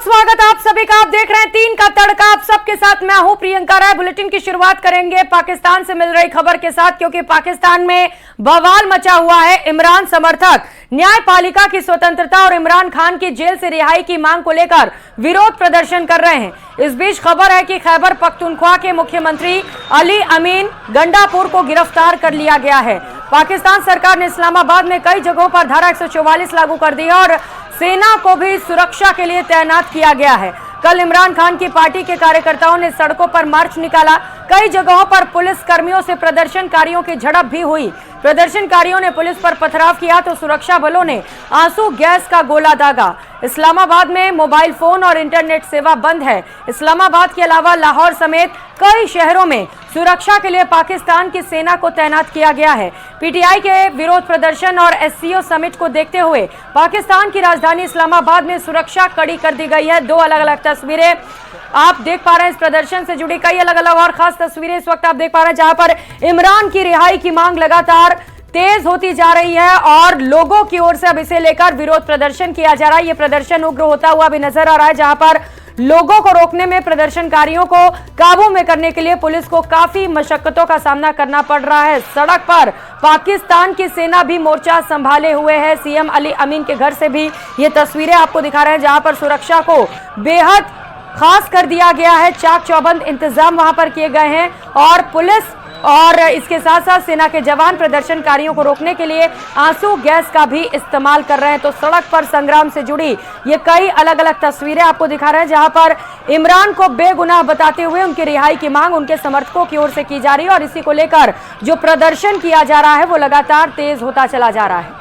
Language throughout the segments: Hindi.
स्वागत आप सभी का। आप देख रहे हैं 3 का तड़का। आप सबके साथ मैं हूं प्रियंका राय। बुलेटिन की शुरुआत करेंगे पाकिस्तान से मिल रही खबर के साथ, क्योंकि पाकिस्तान में बवाल मचा हुआ है। इमरान समर्थक न्यायपालिका की स्वतंत्रता और इमरान खान की जेल से रिहाई की मांग को लेकर विरोध प्रदर्शन कर रहे हैं। इस बीच खबर है कि खैबर पख्तूनख्वा के मुख्यमंत्री अली अमीन गंडापुर को गिरफ्तार कर लिया गया है। पाकिस्तान सरकार ने इस्लामाबाद में कई जगहों पर धारा 144 लागू कर दी है और सेना को भी सुरक्षा के लिए तैनात किया गया है। कल इमरान खान की पार्टी के कार्यकर्ताओं ने सड़कों पर मार्च निकाला। कई जगहों पर पुलिस कर्मियों से प्रदर्शनकारियों की झड़प भी हुई। प्रदर्शनकारियों ने पुलिस पर पथराव किया तो सुरक्षा बलों ने आंसू गैस का गोला दागा। इस्लामाबाद में मोबाइल फोन और इंटरनेट सेवा बंद है। इस्लामाबाद के अलावा लाहौर समेत कई शहरों में सुरक्षा के लिए पाकिस्तान की सेना को तैनात किया गया है। पीटीआई के विरोध प्रदर्शन और एससीओ समिट को देखते हुए पाकिस्तान की राजधानी इस्लामाबाद में सुरक्षा कड़ी कर दी गई है। 2 अलग अलग तस्वीरें आप देख पा रहे हैं। इस प्रदर्शन से जुड़ी कई अलग अलग और खास तस्वीरें इस वक्त आप देख पा रहे हैं, जहां पर इमरान की रिहाई की मांग लगातार तेज होती जा रही है और लोगों की ओर से अब इसे लेकर विरोध प्रदर्शन किया जा रहा है। ये प्रदर्शन उग्र होता हुआ भी नजर आ रहा है, जहां पर लोगों को रोकने में, प्रदर्शनकारियों को काबू में करने के लिए पुलिस को काफी मशक्कतों का सामना करना पड़ रहा है। सड़क पर पाकिस्तान की सेना भी मोर्चा संभाले हुए है। सीएम अली अमीन के घर से भी ये तस्वीरें आपको दिखा रहे हैं, जहां पर सुरक्षा को बेहद खास कर दिया गया है। चाक चौबंद इंतजाम वहां पर किए गए हैं और पुलिस और इसके साथ साथ सेना के जवान प्रदर्शनकारियों को रोकने के लिए आंसू गैस का भी इस्तेमाल कर रहे हैं। तो सड़क पर संग्राम से जुड़ी ये कई अलग अलग तस्वीरें आपको दिखा रहे हैं, जहां पर इमरान को बेगुनाह बताते हुए उनकी रिहाई की मांग उनके समर्थकों की ओर से की जा रही है और इसी को लेकर जो प्रदर्शन किया जा रहा है वो लगातार तेज होता चला जा रहा है।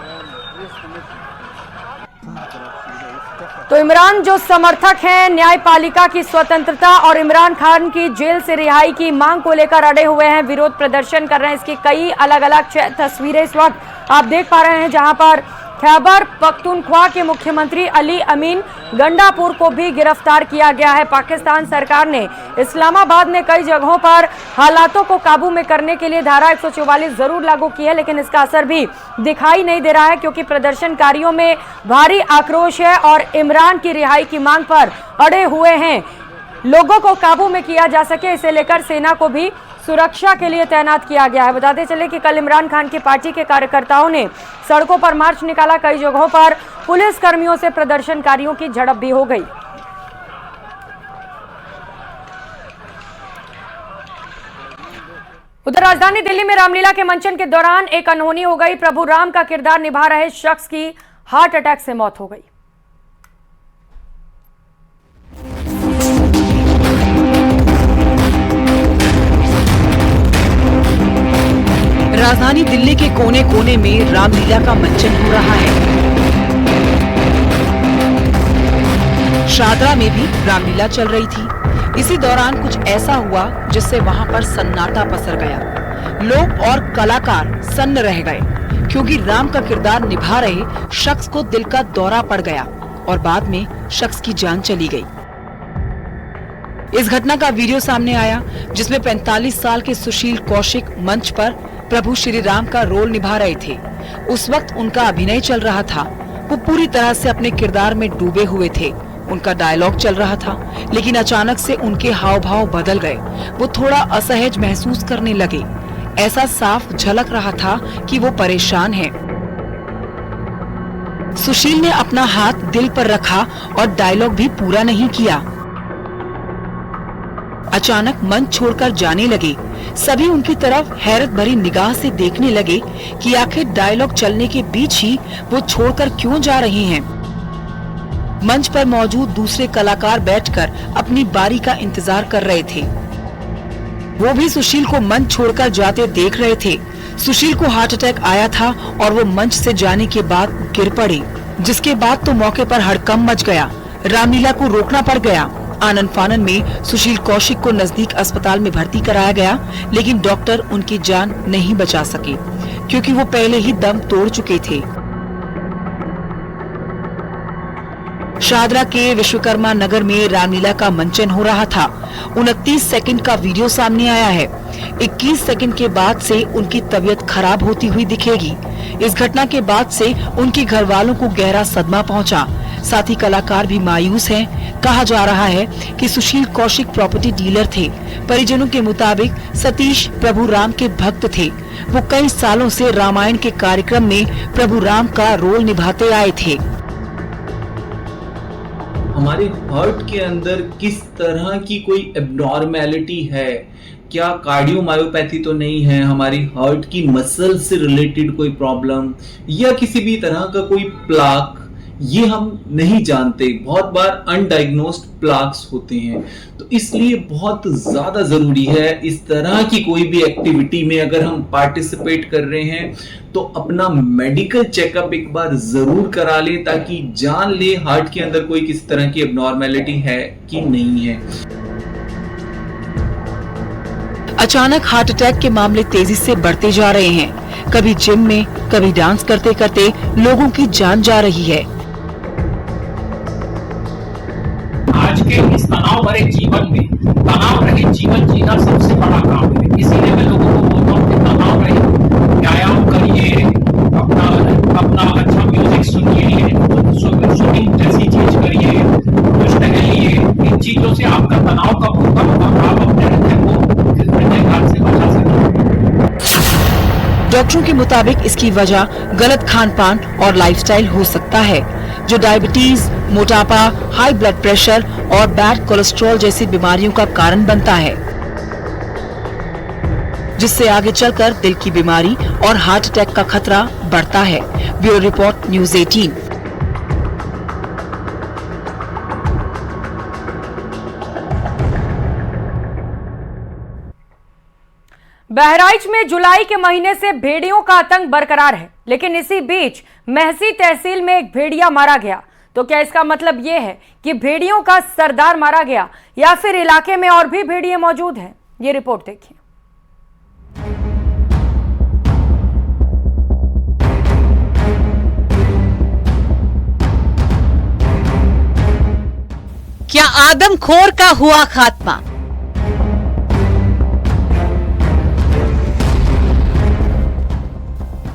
तो इमरान जो समर्थक हैं न्यायपालिका की स्वतंत्रता और इमरान खान की जेल से रिहाई की मांग को लेकर अड़े हुए हैं, विरोध प्रदर्शन कर रहे हैं। इसकी कई अलग अलग तस्वीरें इस वक्त आप देख पा रहे हैं, जहां पर खैबर पख्तूनख्वा के मुख्यमंत्री अली अमीन गंडापुर को भी गिरफ्तार किया गया है। पाकिस्तान सरकार ने इस्लामाबाद में कई जगहों पर हालातों को काबू में करने के लिए धारा 144 जरूर लागू की है, लेकिन इसका असर भी दिखाई नहीं दे रहा है, क्योंकि प्रदर्शनकारियों में भारी आक्रोश है और इमरान की रिहाई की मांग पर अड़े हुए हैं। लोगों को काबू में किया जा सके, इसे लेकर सेना को भी सुरक्षा के लिए तैनात किया गया है। बताते चले कि कल इमरान खान की पार्टी के कार्यकर्ताओं ने सड़कों पर मार्च निकाला। कई जगहों पर पुलिस कर्मियों से प्रदर्शनकारियों की झड़प भी हो गई। उधर राजधानी दिल्ली में रामलीला के मंचन के दौरान एक अनहोनी हो गई। प्रभु राम का किरदार निभा रहे शख्स की हार्ट अटैक से मौत हो गई। राजधानी दिल्ली के कोने कोने में रामलीला का मंचन हो रहा है। शादरा में भी रामलीला चल रही थी। इसी दौरान कुछ ऐसा हुआ जिससे वहां पर सन्नाटा पसर गया। लोग और कलाकार सन्न रह गए, क्योंकि राम का किरदार निभा रहे शख्स को दिल का दौरा पड़ गया और बाद में शख्स की जान चली गई। इस घटना का वीडियो सामने आया, जिसमें 45 साल के सुशील कौशिक मंच पर प्रभु श्री राम का रोल निभा रहे थे। उस वक्त उनका अभिनय चल रहा था। वो पूरी तरह से अपने किरदार में डूबे हुए थे। उनका डायलॉग चल रहा था, लेकिन अचानक से उनके हाव भाव बदल गए। वो थोड़ा असहज महसूस करने लगे। ऐसा साफ झलक रहा था कि वो परेशान हैं। सुशील ने अपना हाथ दिल पर रखा और डायलॉग भी पूरा नहीं किया। अचानक मंच छोड़कर जाने लगे। सभी उनकी तरफ हैरत भरी निगाह से देखने लगे कि आखिर डायलॉग चलने के बीच ही वो छोड़कर क्यों जा रहे हैं। मंच पर मौजूद दूसरे कलाकार बैठकर अपनी बारी का इंतजार कर रहे थे। वो भी सुशील को मंच छोड़कर जाते देख रहे थे। सुशील को हार्ट अटैक आया था और वो मंच से जाने के बाद गिर पड़े, जिसके बाद तो मौके पर हड़कंप मच गया। रामलीला को रोकना पड़ गया। आनन फानन में सुशील कौशिक को नजदीक अस्पताल में भर्ती कराया गया, लेकिन डॉक्टर उनकी जान नहीं बचा सके, क्योंकि वो पहले ही दम तोड़ चुके थे। शादरा के विश्वकर्मा नगर में रामलीला का मंचन हो रहा था। 29 सेकंड का वीडियो सामने आया है। 21 सेकंड के बाद से उनकी तबीयत खराब होती हुई दिखेगी। इस घटना के बाद से उनके घर वालों को गहरा सदमा पहुंचा। साथ ही कलाकार भी मायूस हैं। कहा जा रहा है कि सुशील कौशिक प्रॉपर्टी डीलर थे। परिजनों के मुताबिक सतीश प्रभु राम के भक्त थे। वो कई सालों से रामायण के कार्यक्रम में प्रभु राम का रोल निभाते आए थे। हमारे हार्ट के अंदर किस तरह की कोई एब्नॉर्मेलिटी है, क्या कार्डियोमायोपैथी तो नहीं है, हमारी हार्ट की मसल से रिलेटेड कोई प्रॉब्लम या किसी भी तरह का कोई प्लाक, ये हम नहीं जानते। बहुत बार अनडायग्नोस्ड प्लाक्स होते हैं, तो इसलिए बहुत ज्यादा जरूरी है इस तरह की कोई भी एक्टिविटी में अगर हम पार्टिसिपेट कर रहे हैं तो अपना मेडिकल चेकअप एक बार जरूर करा ले, ताकि जान ले हार्ट के अंदर कोई किसी तरह की एब्नॉर्मेलिटी है कि नहीं है। अचानक हार्ट अटैक के मामले तेजी से बढ़ते जा रहे हैं। कभी जिम में, कभी डांस करते करते लोगों की जान जा रही है। आज के इस तनाव भरे जीवन में तनाव रहित जीवन जीना सबसे बड़ा काम है। इसीलिए मैं लोगों को बोलता हूँ कि तनाव रहित व्यायाम करिए, अपना अच्छा म्यूजिक सुनिए, शूटिंग जैसी चीज करिए, कुछ टहलिए। इन चीजों से आपका तनाव कम होगा, आप अपने हृदय को हृदयघात से बचा सकते। डॉक्टरों के मुताबिक इसकी वजह गलत खान-पान और लाइफस्टाइल हो सकता है, जो डायबिटीज, मोटापा, हाई ब्लड प्रेशर और बैड कोलेस्ट्रॉल जैसी बीमारियों का कारण बनता है, जिससे आगे चलकर दिल की बीमारी और हार्ट अटैक का खतरा बढ़ता है। Bureau report, news 18। बहराइच में जुलाई के महीने से भेड़ियों का आतंक बरकरार है, लेकिन इसी बीच महसी तहसील में एक भेड़िया मारा गया। तो क्या इसका मतलब यह है कि भेड़ियों का सरदार मारा गया, या फिर इलाके में और भी भेड़िए मौजूद हैं? ये रिपोर्ट देखिए। क्या आदमखोर का हुआ खात्मा?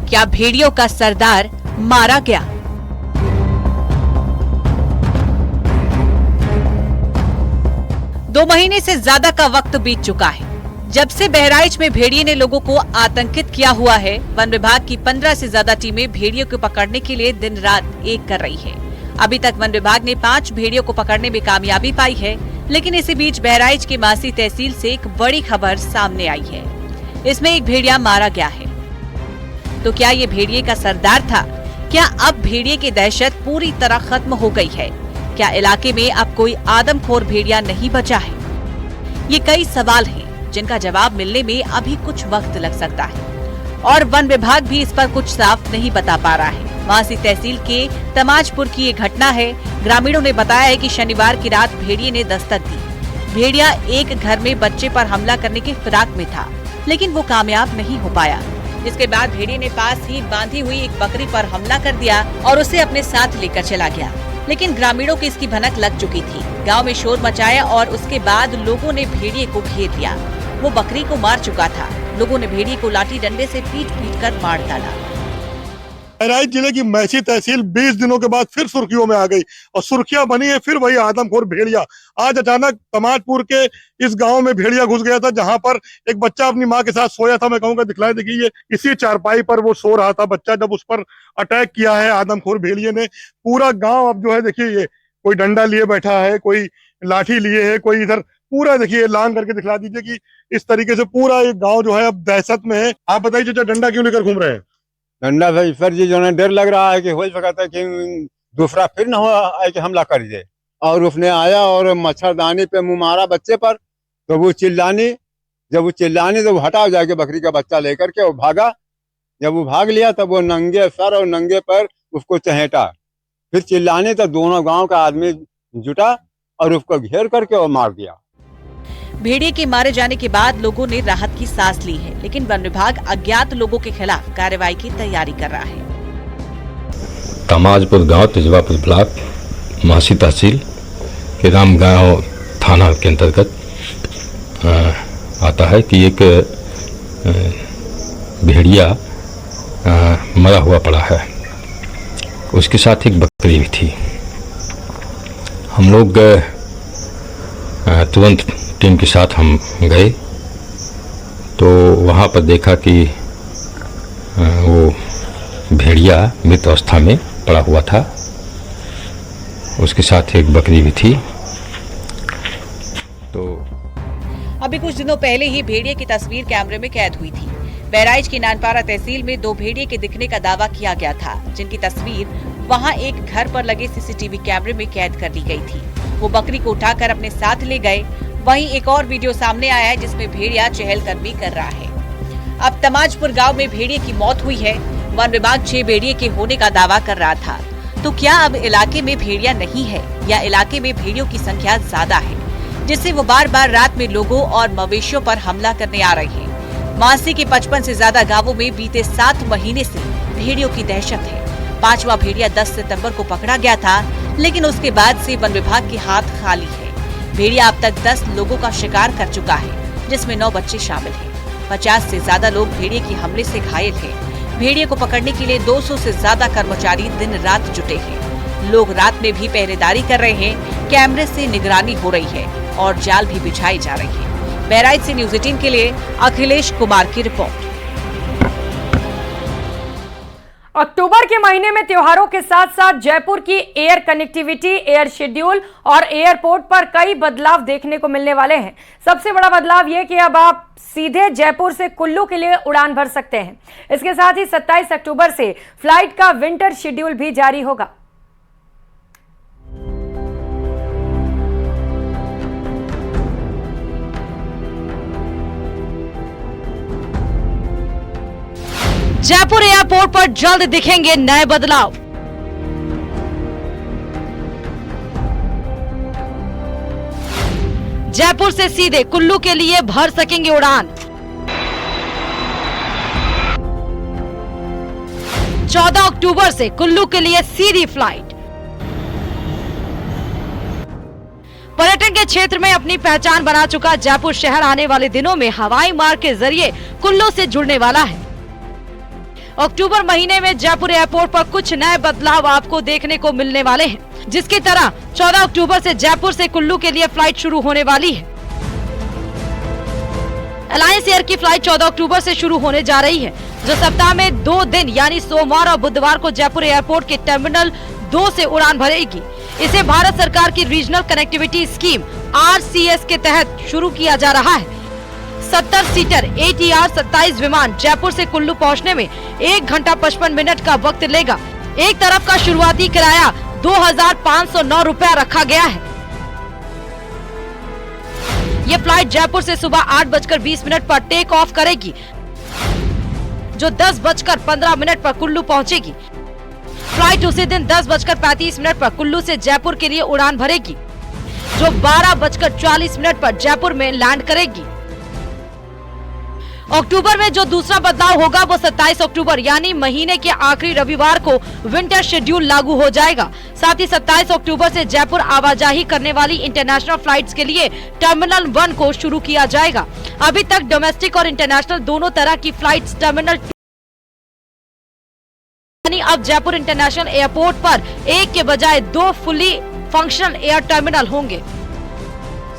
क्या भेड़ियों का सरदार मारा गया? दो महीने से ज्यादा का वक्त बीत चुका है जब से बहराइच में भेड़िए ने लोगों को आतंकित किया हुआ है। वन विभाग की 15 से ज्यादा टीमें भेड़ियों को पकड़ने के लिए दिन रात एक कर रही है। अभी तक वन विभाग ने 5 भेड़ियों को पकड़ने में कामयाबी पाई है, लेकिन इसी बीच बहराइच की मासी तहसील से एक बड़ी खबर सामने आई है। इसमें एक भेड़िया मारा गया है। तो क्या ये भेड़िए का सरदार था? क्या अब भेड़िए की दहशत पूरी तरह खत्म हो गई है? क्या इलाके में अब कोई आदमखोर भेड़िया नहीं बचा है? ये कई सवाल हैं जिनका जवाब मिलने में अभी कुछ वक्त लग सकता है, और वन विभाग भी इस पर कुछ साफ नहीं बता पा रहा है। मासी तहसील के तमाजपुर की ये घटना है। ग्रामीणों ने बताया है कि शनिवार की रात भेड़िए ने दस्तक दी। भेड़िया एक घर में बच्चे पर हमला करने की फिराक में था, लेकिन वो कामयाब नहीं हो पाया। जिसके बाद भेड़िए ने पास ही बांधी हुई एक बकरी पर हमला कर दिया और उसे अपने साथ लेकर चला गया। लेकिन ग्रामीणों को इसकी भनक लग चुकी थी। गांव में शोर मचाया और उसके बाद लोगों ने भेड़िए को घेर लिया। वो बकरी को मार चुका था। लोगों ने भेड़िए को लाठी डंडे से पीट कर मार डाला। बहराइच जिले की महसी तहसील 20 दिनों के बाद फिर सुर्खियों में आ गई, और सुर्खियां बनी है फिर वही आदमखोर भेड़िया। आज अचानक तमाजपुर के इस गांव में भेड़िया घुस गया था, जहां पर एक बच्चा अपनी मां के साथ सोया था। मैं कहूंगा दिखलाए, देखिए इसी चारपाई पर वो सो रहा था बच्चा, जब उस पर अटैक किया है आदमखोर भेड़िए ने। पूरा गाँव अब जो है देखिए, ये कोई डंडा लिए बैठा है, कोई लाठी लिए है, कोई इधर पूरा देखिए लांग करके दिखला दीजिए कि इस तरीके से पूरा ये गाँव जो है अब दहशत में है। आप बताइए चाचा, डंडा क्यों लेकर घूम रहे हैं? डंडा भाई सर जी जो है डर लग रहा है कि हो सकता है कि दूसरा फिर न हो आए कि हमला कर दे। और उसने आया और मच्छरदानी पे मुंह मारा बच्चे पर, तो वो चिल्लानी, जब वो चिल्लानी तो वो हटा जाके बकरी का बच्चा लेकर के वो भागा। जब वो भाग लिया तब वो नंगे सर और नंगे पैर उसको चहेटा, फिर चिल्लाने तो दोनों गांव का आदमी जुटा और उसको घेर करके और मार दिया। भेड़िए के मारे जाने के बाद लोगों ने राहत की सांस ली है, लेकिन वन विभाग अज्ञात लोगों के खिलाफ कार्रवाई की तैयारी कर रहा है। तमाजपुर गांव, तेजवापुर ब्लॉक, मासी तहसील के रामगांव थाना के अंतर्गत आता है कि एक भेड़िया मरा हुआ पड़ा है। उसके साथ एक बकरी भी थी। हम लोग तुरंत टीम के साथ हम गए तो वहाँ पर देखा कि वो भेड़िया मृत अवस्था में पड़ा हुआ था, उसके साथ एक बकरी भी थी। तो अभी कुछ दिनों पहले ही भेड़िए की तस्वीर कैमरे में कैद हुई थी। बहराइच की नानपारा तहसील में 2 भेड़िए के दिखने का दावा किया गया था, जिनकी तस्वीर वहां एक घर पर लगे सीसीटीवी कैमरे में कैद कर ली गई थी। वो बकरी को उठाकर अपने साथ ले गए। वहीं एक और वीडियो सामने आया है जिसमें भेड़िया चहलकदमी कर रहा है। अब तमाजपुर गांव में भेड़िए की मौत हुई है। वन विभाग 6 भेड़िए के होने का दावा कर रहा था। तो क्या अब इलाके में भेड़िया नहीं है या इलाके में भेड़ियों की संख्या ज्यादा है, जिससे वो बार बार रात में लोगों और मवेशियों पर हमला करने आ रहे हैं। मासी के 55 से ज्यादा गांवों में बीते 7 महीने से भेड़ियों की दहशत है। 5वां भेड़िया 10 सितंबर को पकड़ा गया था, लेकिन उसके बाद से वन विभाग के हाथ खाली है। भेड़िया अब तक 10 लोगों का शिकार कर चुका है, जिसमें 9 बच्चे शामिल हैं। 50 से ज्यादा लोग भेड़िए के हमले से घायल हैं। भेड़िए को पकड़ने के लिए 200 से ज्यादा कर्मचारी दिन रात जुटे हैं। लोग रात में भी पहरेदारी कर रहे हैं। कैमरे से निगरानी हो रही है और जाल भी बिछाई जा रही है। बहराइच से न्यूज़ 18 के लिए अखिलेश कुमार की रिपोर्ट। अक्टूबर के महीने में त्योहारों के साथ साथ जयपुर की एयर कनेक्टिविटी, एयर शेड्यूल और एयरपोर्ट पर कई बदलाव देखने को मिलने वाले हैं। सबसे बड़ा बदलाव यह कि अब आप सीधे जयपुर से कुल्लू के लिए उड़ान भर सकते हैं। इसके साथ ही 27 अक्टूबर से फ्लाइट का विंटर शेड्यूल भी जारी होगा। जयपुर एयरपोर्ट पर जल्द दिखेंगे नए बदलाव। जयपुर से सीधे कुल्लू के लिए भर सकेंगे उड़ान। 14 अक्टूबर से कुल्लू के लिए सीधी फ्लाइट। पर्यटन के क्षेत्र में अपनी पहचान बना चुका जयपुर शहर आने वाले दिनों में हवाई मार्ग के जरिए कुल्लू से जुड़ने वाला है। अक्टूबर महीने में जयपुर एयरपोर्ट पर कुछ नए बदलाव आपको देखने को मिलने वाले हैं, जिसकी तरह 14 अक्टूबर से जयपुर से कुल्लू के लिए फ्लाइट शुरू होने वाली है। अलायंस एयर की फ्लाइट 14 अक्टूबर से शुरू होने जा रही है, जो सप्ताह में 2 दिन यानी सोमवार और बुधवार को जयपुर एयरपोर्ट के टर्मिनल 2 से उड़ान भरेगी। इसे भारत सरकार की रीजनल कनेक्टिविटी स्कीम RCS के तहत शुरू किया जा रहा है। 70 सीटर ATR 27 विमान जयपुर से कुल्लू पहुंचने में 1 घंटा 55 मिनट का वक्त लेगा। एक तरफ का शुरुआती किराया 2,509 रुपया रखा गया है। ये फ्लाइट जयपुर से सुबह 8:20 पर टेक ऑफ करेगी, जो 10:15 पर कुल्लू पहुंचेगी। फ्लाइट उसी दिन 10:35 पर कुल्लू से जयपुर के लिए उड़ान भरेगी, जो 12:40 पर जयपुर में लैंड करेगी। अक्टूबर में जो दूसरा बदलाव होगा वो 27 अक्टूबर यानी महीने के आखिरी रविवार को विंटर शेड्यूल लागू हो जाएगा। साथ ही 27 अक्टूबर से जयपुर आवाजाही करने वाली इंटरनेशनल फ्लाइट्स के लिए टर्मिनल 1 को शुरू किया जाएगा। अभी तक डोमेस्टिक और इंटरनेशनल दोनों तरह की फ्लाइट्स टर्मिनल यानी अब जयपुर इंटरनेशनल एयरपोर्ट पर एक के बजाय 2 फुली फंक्शनल एयर टर्मिनल होंगे।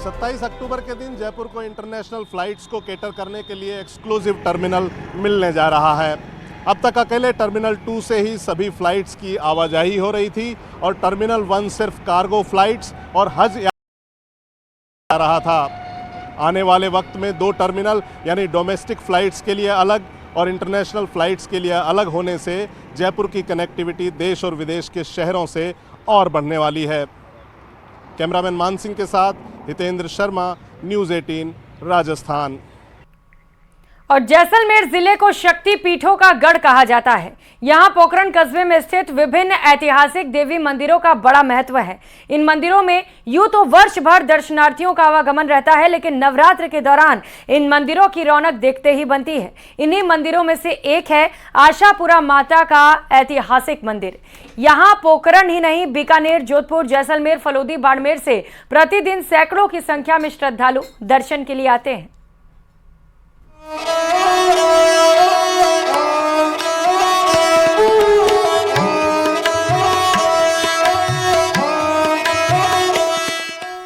27 अक्टूबर के दिन जयपुर को इंटरनेशनल फ्लाइट्स को कैटर करने के लिए एक्सक्लूसिव टर्मिनल मिलने जा रहा है। अब तक अकेले टर्मिनल 2 से ही सभी फ्लाइट्स की आवाजाही हो रही थी और टर्मिनल 1 सिर्फ कार्गो फ्लाइट्स और हज आ रहा था। आने वाले वक्त में 2 टर्मिनल यानी डोमेस्टिक फ्लाइट्स के लिए अलग और इंटरनेशनल फ्लाइट्स के लिए अलग होने से जयपुर की कनेक्टिविटी देश और विदेश के शहरों से और बढ़ने वाली है। कैमरामैन मान सिंह के साथ हितेंद्र शर्मा, न्यूज़ 18 राजस्थान। और जैसलमेर जिले को शक्ति पीठों का गढ़ कहा जाता है। यहाँ पोखरण कस्बे में स्थित विभिन्न ऐतिहासिक देवी मंदिरों का बड़ा महत्व है। इन मंदिरों में यूं तो वर्ष भर दर्शनार्थियों का आवागमन रहता है, लेकिन नवरात्र के दौरान इन मंदिरों की रौनक देखते ही बनती है। इन्हीं मंदिरों में से एक है आशापुरा माता का ऐतिहासिक मंदिर। यहाँ पोखरण ही नहीं, बीकानेर, जोधपुर, जैसलमेर, फलोदी, बाड़मेर से प्रतिदिन सैकड़ों की संख्या में श्रद्धालु दर्शन के लिए आते हैं।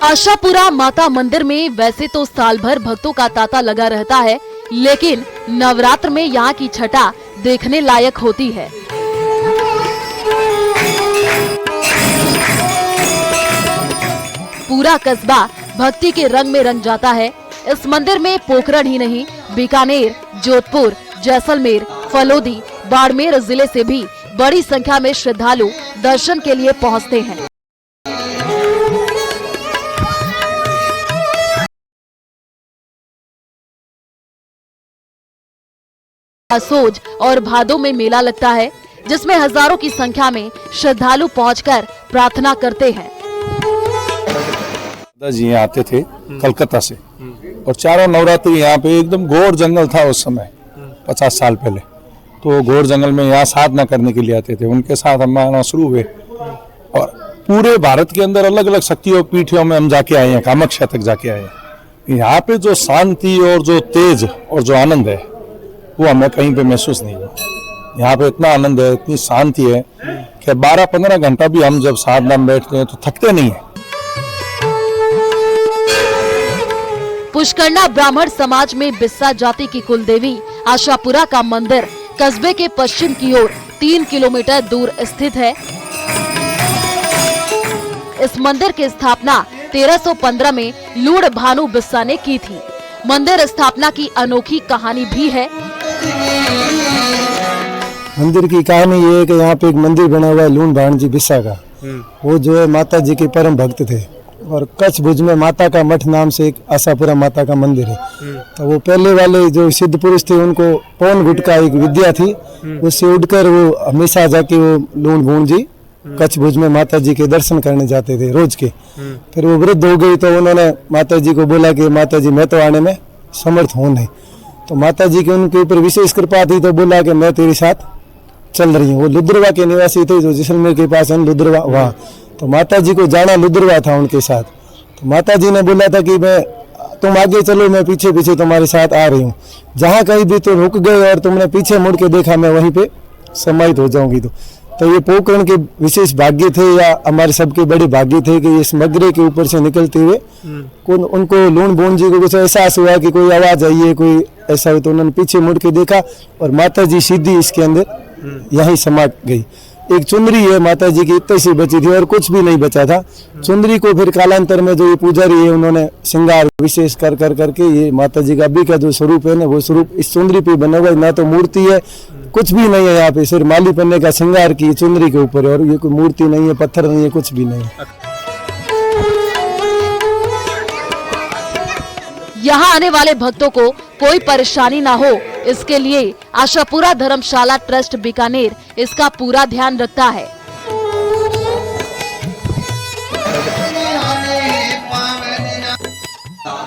आशापुरा माता मंदिर में वैसे तो साल भर भक्तों का तांता लगा रहता है, लेकिन नवरात्र में यहाँ की छटा देखने लायक होती है। पूरा कस्बा भक्ति के रंग में रंग जाता है। इस मंदिर में पोखरण ही नहीं, बीकानेर, जोधपुर, जैसलमेर, फलोदी, बाड़मेर जिले से भी बड़ी संख्या में श्रद्धालु दर्शन के लिए पहुंचते हैं। असोज और भादो में मेला लगता है, जिसमें हजारों की संख्या में श्रद्धालु पहुंचकर प्रार्थना करते हैं। दादाजी यहाँ आते थे कलकत्ता से, और चारों नवरात्रि यहाँ पे एकदम घोर जंगल था उस समय 50 साल पहले। तो घोर जंगल में यहाँ साधना करने के लिए आते थे, उनके साथ हम आना शुरू हुए और पूरे भारत के अंदर अलग अलग शक्तियों पीठियों में हम जाके आए हैं, कामाख्या तक जाके आए हैं। यहाँ पे जो शांति और जो तेज और जो आनंद है वो हमें कहीं पे महसूस नहीं हुआ। यहाँ पे इतना आनंद है, इतनी शांति है कि 12-15 घंटा भी हम जब साधना में बैठते हैं तो थकते नहीं है। पुष्करना ब्राह्मण समाज में बिस्सा जाति की कुलदेवी आशापुरा का मंदिर कस्बे के पश्चिम की ओर 3 किलोमीटर दूर स्थित है। इस मंदिर की स्थापना 1315 में लूड़ भानु बिस्सा ने की थी। मंदिर स्थापना की अनोखी कहानी भी है। मंदिर की कहानी ये है कि यहाँ पे एक मंदिर बना हुआ है लूण भान जी बिस्सा का। वो जो है माता जी के परम भक्त थे, और कच्छ भुज में माता का मठ नाम से एक आशापुरा माता का मंदिर है। तो वो पहले वाले जो सिद्ध पुरुष थे उनको पौन गुट का एक विद्या थी, उससे उठकर वो हमेशा जाके वो लूण भून जी कच्छ भुज में माता जी के दर्शन करने जाते थे रोज के। फिर वो वृद्ध हो गई तो उन्होंने माता जी को बोला कि माता जी मैं तो आने में समर्थ हूँ नहीं। तो माता जी की उनके ऊपर विशेष कृपा थी, तो बोला कि मैं तेरे साथ चल रही हूँ। वो लुद्रवा के निवासी थे, जो जैसलमेर के पास है लुद्रवा, वहाँ। तो माता जी को जाना लुद्रवा था उनके साथ। तो माता जी ने बोला था कि मैं तुम आगे चलो, मैं पीछे पीछे तुम्हारे साथ आ रही हूँ। जहाँ कहीं भी तो रुक गए और तुमने पीछे मुड़ के देखा, मैं वहीं पे समाहित हो जाऊंगी। तो ये पोखरण के विशेष भाग्य थे या हमारे सबके बड़े भाग्य थे कि इस मगरे के ऊपर से निकलते हुए उनको लूण भून जी को कुछ एहसास हुआ कि कोई आवाज आई है, कोई ऐसा हो। तो उन्होंने पीछे मुड़ के देखा और माता जी सीधी इसके अंदर यहीं समा गई। एक चुंदरी है माता जी की, इतनी सी बची थी और कुछ भी नहीं बचा था। चुंदरी को फिर कालांतर में जो ये पुजारी है उन्होंने श्रृंगार विशेष कर करके ये माता जी का अभी का जो स्वरूप है ना, वो स्वरूप इस चुंदरी पे बना हुआ है। ना तो मूर्ति है, कुछ भी नहीं है यहाँ पे, सिर्फ माली पन्ने का श्रृंगार की चुंदरी के ऊपर है, और ये कोई मूर्ति नहीं है, पत्थर नहीं है, कुछ भी नहीं है। यहाँ आने वाले भक्तों को कोई परेशानी ना हो, इसके लिए आशापुरा धर्मशाला ट्रस्ट बीकानेर इसका पूरा ध्यान रखता है।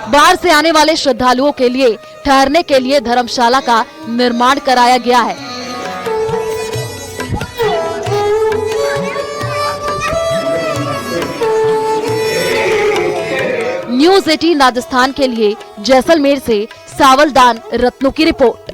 बाहर से आने वाले श्रद्धालुओं के लिए ठहरने के लिए धर्मशाला का निर्माण कराया गया है। न्यूज़ 18 राजस्थान के लिए जैसलमेर से सावलदान रत्नों की रिपोर्ट।